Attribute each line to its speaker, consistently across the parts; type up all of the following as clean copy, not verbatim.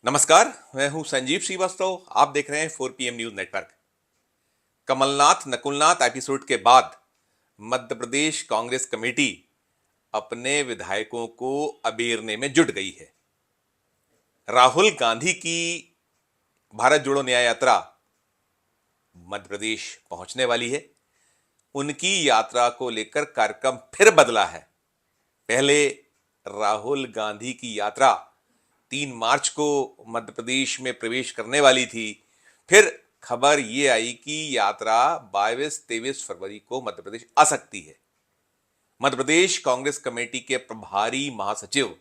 Speaker 1: नमस्कार। मैं हूं संजीव श्रीवास्तव। आप देख रहे हैं 4 PM news network. Kamalnath Nakulnath episode के बाद मध्य प्रदेश कांग्रेस कमेटी अपने विधायकों को अबेरने में जुट गई है। राहुल गांधी की भारत जोड़ो न्याय यात्रा मध्य प्रदेश पहुंचने वाली है। उनकी यात्रा को लेकर कार्यक्रम फिर बदला है। पहले राहुल गांधी की यात्रा 3 मार्च को मध्य प्रदेश में प्रवेश करने वाली थी। फिर खबर यह आई कि यात्रा 22-23 फरवरी को मध्य प्रदेश आ सकती है। मध्य प्रदेश कांग्रेस कमेटी के प्रभारी महासचिव,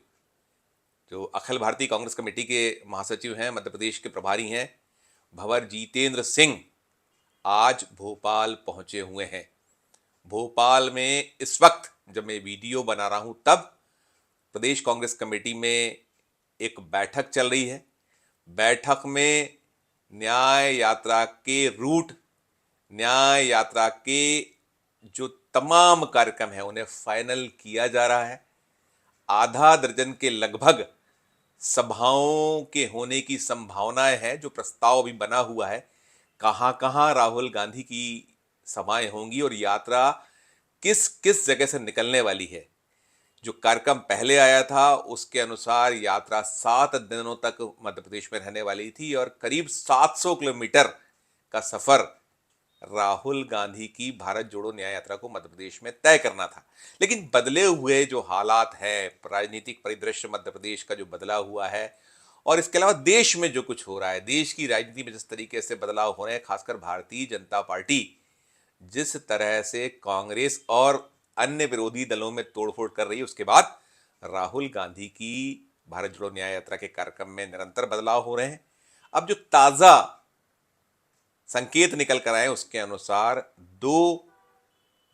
Speaker 1: जो अखिल भारतीय कांग्रेस कमेटी के महासचिव हैं, मध्य प्रदेश के प्रभारी हैं, भंवर जितेंद्र सिंह आज भोपाल पहुंचे हुए हैं। भोपाल में इस वक्त जब मैं वीडियो बना रहा हूं तब प्रदेश कांग्रेस कमेटी में एक बैठक चल रही है। बैठक में न्याय यात्रा के रूट, न्याय यात्रा के जो तमाम कार्यक्रम है उन्हें फाइनल किया जा रहा है। आधा दर्जन के लगभग सभाओं के होने की संभावनाएं हैं। जो प्रस्ताव अभी बना हुआ है, कहां कहां राहुल गांधी की सभाएं होंगी और यात्रा किस किस जगह से निकलने वाली है। जो कार्यक्रम पहले आया था उसके अनुसार यात्रा 7 दिनों तक मध्य प्रदेश में रहने वाली थी और करीब 700 किलोमीटर का सफर राहुल गांधी की भारत जोड़ो न्याय यात्रा को मध्य प्रदेश में तय करना था। लेकिन बदले हुए जो हालात हैं, राजनीतिक परिदृश्य मध्य प्रदेश का जो बदला हुआ है और इसके अलावा देश में जो कुछ हो रहा है, देश की राजनीति में जिस तरीके से बदलाव हो रहे हैं, खासकर भारतीय जनता पार्टी जिस तरह से कांग्रेस और अन्य विरोधी दलों में तोड़फोड़ कर रही है, उसके बाद राहुल गांधी की भारत जोड़ो न्याय यात्रा के कार्यक्रम में निरंतर बदलाव हो रहे हैं। अब जो ताजा संकेत निकल कर आए उसके अनुसार 2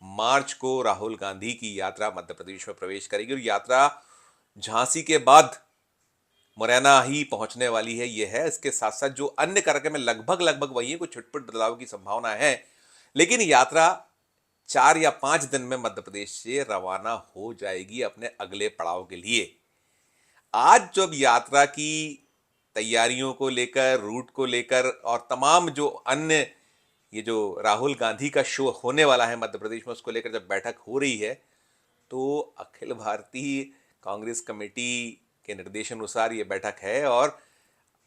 Speaker 1: मार्च को राहुल गांधी की यात्रा मध्य प्रदेश में प्रवेश करेगी और यात्रा झांसी के बाद मुरैना ही पहुंचने वाली है। यह है, इसके साथ साथ जो अन्य कार्यक्रम है लगभग लगभग वही है, कुछ छुटपुट बदलाव की संभावना है, लेकिन यात्रा 4 या 5 दिन में मध्य प्रदेश से रवाना हो जाएगी अपने अगले पड़ाव के लिए। आज जब यात्रा की तैयारियों को लेकर, रूट को लेकर और तमाम जो अन्य ये जो राहुल गांधी का शो होने वाला है मध्य प्रदेश में, उसको लेकर जब बैठक हो रही है तो अखिल भारतीय कांग्रेस कमेटी के निर्देशानुसार ये बैठक है और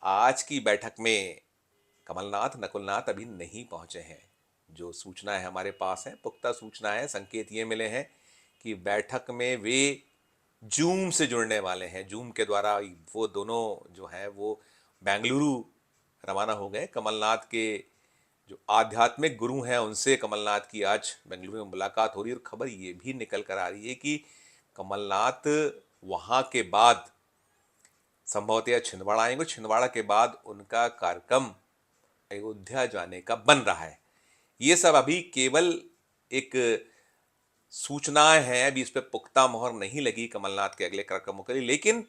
Speaker 1: आज की बैठक में कमलनाथ नकुलनाथ अभी नहीं पहुंचे हैं। जो सूचनाएं हमारे पास हैं, पुख्ता सूचना है, संकेत ये मिले हैं कि बैठक में वे जूम से जुड़ने वाले हैं। जूम के द्वारा वो दोनों जो हैं वो बेंगलुरु रवाना हो गए। कमलनाथ के जो आध्यात्मिक गुरु हैं उनसे कमलनाथ की आज बेंगलुरु में मुलाकात हो रही है और खबर ये भी निकल कर आ रही है कि कमलनाथ वहां के बाद संभवतः छिंदवाड़ा आएंगे। छिंदवाड़ा के बाद उनका कार्यक्रम अयोध्या जाने का बन रहा है। ये सब अभी केवल एक सूचनाएं हैं, अभी इस पर पुख्ता मोहर नहीं लगी कमलनाथ के अगले कार्यक्रमों के लिए। लेकिन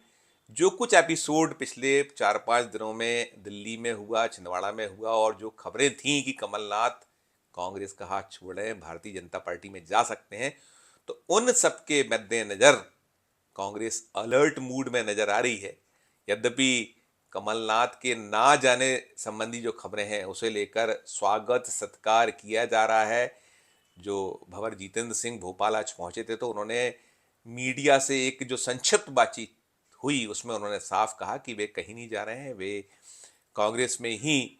Speaker 1: जो कुछ एपिसोड पिछले 4-5 दिनों में दिल्ली में हुआ, छिंदवाड़ा में हुआ और जो खबरें थीं कि कमलनाथ कांग्रेस का हाथ छोड़े भारतीय जनता पार्टी में जा सकते हैं, तो उन सबके मद्देनजर कांग्रेस अलर्ट मूड में नजर आ रही है। यद्यपि कमलनाथ के ना जाने संबंधी जो खबरें हैं उसे लेकर स्वागत सत्कार किया जा रहा है। जो भंवर जितेंद्र सिंह भोपाल आज पहुंचे थे तो उन्होंने मीडिया से एक जो संक्षिप्त बातचीत हुई उसमें उन्होंने साफ कहा कि वे कहीं नहीं जा रहे हैं, वे कांग्रेस में ही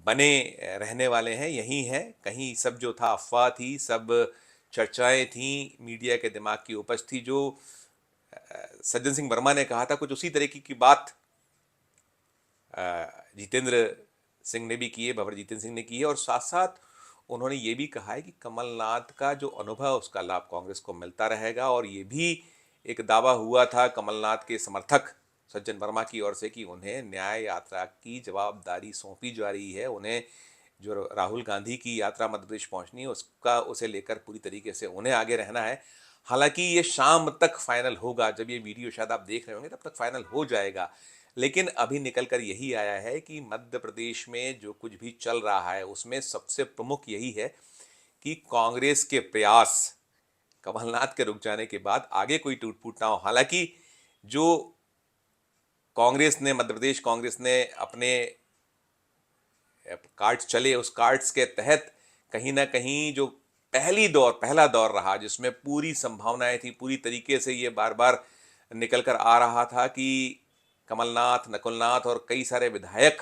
Speaker 1: बने रहने वाले हैं, यही हैं। कहीं सब जो था अफवाह थी, सब चर्चाएं थी, मीडिया के दिमाग की उपज थी। जो सज्जन सिंह वर्मा ने कहा था कुछ उसी तरीके की बात जितेंद्र सिंह ने भी की है, भंवर जितेंद्र सिंह ने की है। और साथ साथ उन्होंने ये भी कहा है कि कमलनाथ का जो अनुभव उसका लाभ कांग्रेस को मिलता रहेगा। और ये भी एक दावा हुआ था कमलनाथ के समर्थक सज्जन वर्मा की ओर से कि उन्हें न्याय यात्रा की जवाबदारी सौंपी जा रही है। उन्हें जो राहुल गांधी की यात्रा मध्य प्रदेश पहुंचनी है उसका, उसे लेकर पूरी तरीके से उन्हें आगे रहना है। हालांकि ये शाम तक फाइनल होगा, जब ये वीडियो शायद आप देख रहे होंगे तब तक फाइनल हो जाएगा। लेकिन अभी निकल कर यही आया है कि मध्य प्रदेश में जो कुछ भी चल रहा है उसमें सबसे प्रमुख यही है कि कांग्रेस के प्रयास कमलनाथ के रुक जाने के बाद आगे कोई टूट फूट ना हो। हालांकि जो मध्य प्रदेश कांग्रेस ने अपने कार्ड्स चले, उस कार्ड्स के तहत कहीं ना कहीं जो पहला दौर रहा, जिसमें पूरी संभावनाएं थी, पूरी तरीके से ये बार बार निकल कर आ रहा था कि कमलनाथ, नकुलनाथ और कई सारे विधायक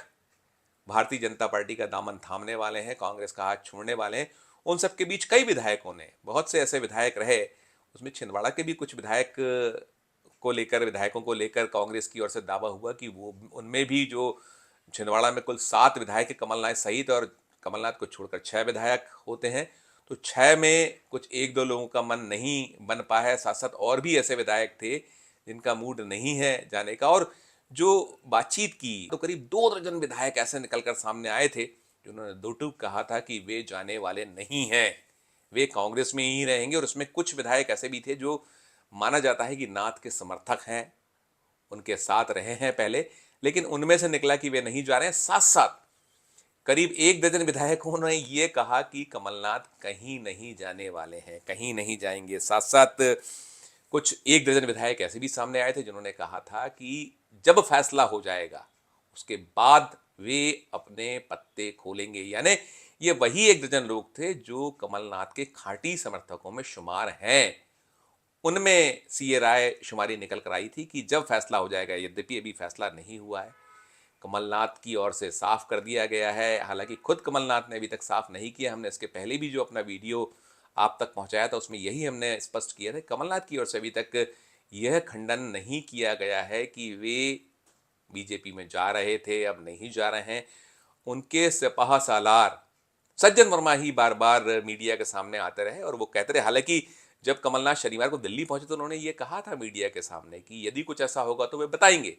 Speaker 1: भारतीय जनता पार्टी का दामन थामने वाले हैं, कांग्रेस का हाथ छोड़ने वाले हैं। उन सबके बीच कई विधायकों ने, बहुत से ऐसे विधायक रहे, उसमें छिंदवाड़ा के भी कुछ विधायकों को लेकर कांग्रेस की ओर से दावा हुआ कि वो, उनमें भी जो छिंदवाड़ा में कुल 7 विधायक कमलनाथ सहित, और कमलनाथ को छोड़कर 6 विधायक होते हैं, तो 6 में कुछ 1-2 लोगों का मन नहीं बन पाया है। साथ साथ और भी ऐसे विधायक थे जिनका मूड नहीं है जाने का। और जो बातचीत की तो करीब 2 दर्जन विधायक ऐसे निकलकर सामने आए थे जिन्होंने दो टूक कहा था कि वे जाने वाले नहीं हैं, वे कांग्रेस में ही रहेंगे। और उसमें कुछ विधायक ऐसे भी थे जो माना जाता है कि नाथ के समर्थक हैं, उनके साथ रहे हैं पहले, लेकिन उनमें से निकला कि वे नहीं जा रहे हैं। साथ साथ करीब 1 दर्जन विधायकों ने ये कहा कि कमलनाथ कहीं नहीं जाने वाले हैं, कहीं नहीं जाएंगे। साथ साथ कुछ 1 दर्जन विधायक ऐसे भी सामने आए थे जिन्होंने कहा था कि जब फैसला हो जाएगा उसके बाद वे अपने पत्ते खोलेंगे। यानी ये वही 1 दर्जन लोग थे जो कमलनाथ के खांटी समर्थकों में शुमार हैं। उनमें सीए राय शुमारी निकल कर आई थी कि जब फैसला हो जाएगा, यद्यपि अभी फैसला नहीं हुआ है, कमलनाथ की ओर से साफ कर दिया गया है। हालांकि खुद कमलनाथ ने अभी तक साफ नहीं किया। हमने इसके पहले भी जो अपना वीडियो आप तक पहुंचाया था उसमें यही हमने स्पष्ट किया था, कमलनाथ की ओर से अभी तक यह खंडन नहीं किया गया है कि वे बीजेपी में जा रहे थे, अब नहीं जा रहे हैं। उनके सिपाह सालार सज्जन वर्मा ही बार बार मीडिया के सामने आते रहे और वो कहते रहे। हालांकि जब कमलनाथ शनिवार को दिल्ली पहुंचे तो उन्होंने ये कहा था मीडिया के सामने कि यदि कुछ ऐसा होगा तो वे बताएंगे।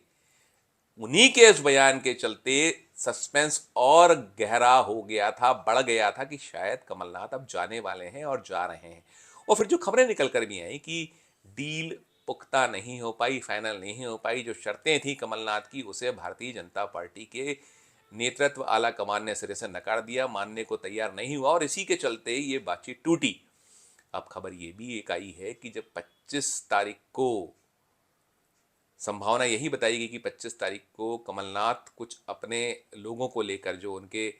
Speaker 1: उन्हीं के इस बयान के चलते सस्पेंस और गहरा हो गया था, बढ़ गया था कि शायद कमलनाथ अब जाने वाले हैं और जा रहे हैं। और फिर जो खबरें निकल कर भी आई कि डील पुख्ता नहीं हो पाई, फाइनल नहीं हो पाई, जो शर्तें थी कमलनाथ की उसे भारतीय जनता पार्टी के नेतृत्व, आला कमान ने सिरे से नकार दिया, मानने को तैयार नहीं हुआ और इसी के चलते ये बातचीत टूटी। अब खबर ये भी एक आई है कि जब 25 तारीख को, संभावना यही बताई गई कि 25 तारीख को कमलनाथ कुछ अपने लोगों को लेकर, जो उनके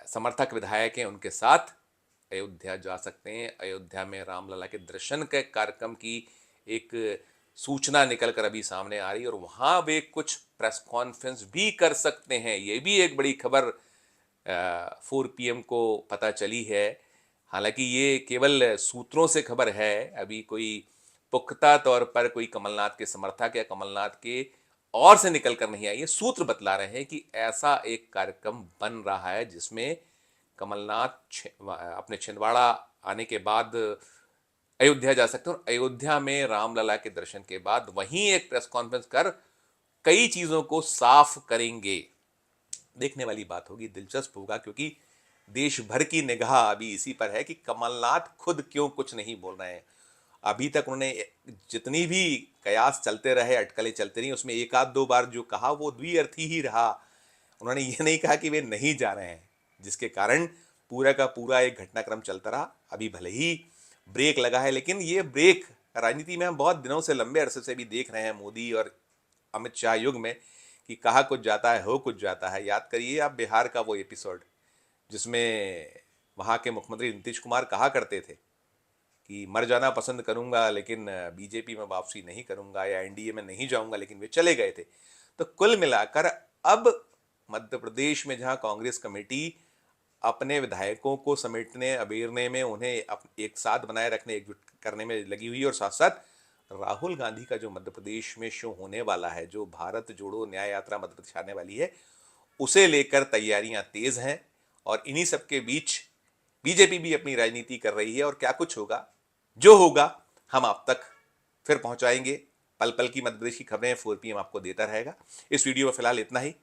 Speaker 1: समर्थक विधायक हैं, उनके साथ अयोध्या जा सकते हैं। अयोध्या में रामलला के दर्शन के कार्यक्रम की एक सूचना निकलकर अभी सामने आ रही है और वहाँ वे कुछ प्रेस कॉन्फ्रेंस भी कर सकते हैं। ये भी एक बड़ी खबर 4 PM को पता चली है। हालांकि ये केवल सूत्रों से खबर है, अभी कोई पुख्ता तौर पर कोई कमलनाथ के समर्थक या कमलनाथ के और से निकल कर नहीं आई। ये सूत्र बतला रहे हैं कि ऐसा एक कार्यक्रम बन रहा है जिसमें कमलनाथ अपने छिंदवाड़ा आने के बाद अयोध्या जा सकते हैं और अयोध्या में रामलला के दर्शन के बाद वहीं एक प्रेस कॉन्फ्रेंस कर कई चीजों को साफ करेंगे। देखने वाली बात होगी, दिलचस्प होगा, क्योंकि देश भर की निगाह अभी इसी पर है कि कमलनाथ खुद क्यों कुछ नहीं बोल रहे हैं। अभी तक उन्होंने जितनी भी कयास चलते रहे, अटकलें चलते रही, उसमें 1-2 बार जो कहा वो द्विअर्थी ही रहा। उन्होंने ये नहीं कहा कि वे नहीं जा रहे हैं, जिसके कारण पूरा का पूरा एक घटनाक्रम चलता रहा। अभी भले ही ब्रेक लगा है, लेकिन ये ब्रेक राजनीति में हम बहुत दिनों से, लंबे अरसे से भी देख रहे हैं, मोदी और अमित शाह युग में, कि कहा कुछ जाता है, हो कुछ जाता है। याद करिए आप बिहार का वो एपिसोड जिसमें वहाँ के मुख्यमंत्री नीतीश कुमार कहा करते थे कि मर जाना पसंद करूंगा लेकिन बीजेपी में वापसी नहीं करूंगा, या एनडीए में नहीं जाऊंगा, लेकिन वे चले गए थे। तो कुल मिलाकर अब मध्य प्रदेश में जहां कांग्रेस कमेटी अपने विधायकों को समेटने, अबेरने में, उन्हें एक साथ बनाए रखने, एकजुट करने में लगी हुई है, और साथ साथ राहुल गांधी का जो मध्य प्रदेश में शो होने वाला है, जो भारत जोड़ो न्याय यात्रा मध्य प्रदेश आने वाली है, उसे लेकर तैयारियां तेज हैं। और इन्हीं सबके बीच बीजेपी भी अपनी राजनीति कर रही है और क्या कुछ होगा, जो होगा हम आप तक फिर पहुंचाएंगे। पल पल की मध्य प्रदेश की खबरें 4 PM आपको देता रहेगा। इस वीडियो में फिलहाल इतना ही।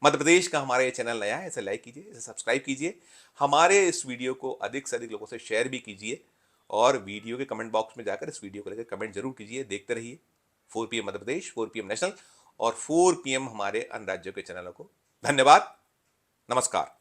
Speaker 1: मध्य प्रदेश का हमारा ये चैनल नया है, इसे लाइक कीजिए, इसे सब्सक्राइब कीजिए, हमारे इस वीडियो को अधिक से अधिक लोगों से शेयर भी कीजिए और वीडियो के कमेंट बॉक्स में जाकर इस वीडियो को लेकर कमेंट जरूर कीजिए। देखते रहिए 4 PM Madhya Pradesh, 4 PM national और 4 PM हमारे अन्य राज्यों के चैनलों को। धन्यवाद, नमस्कार।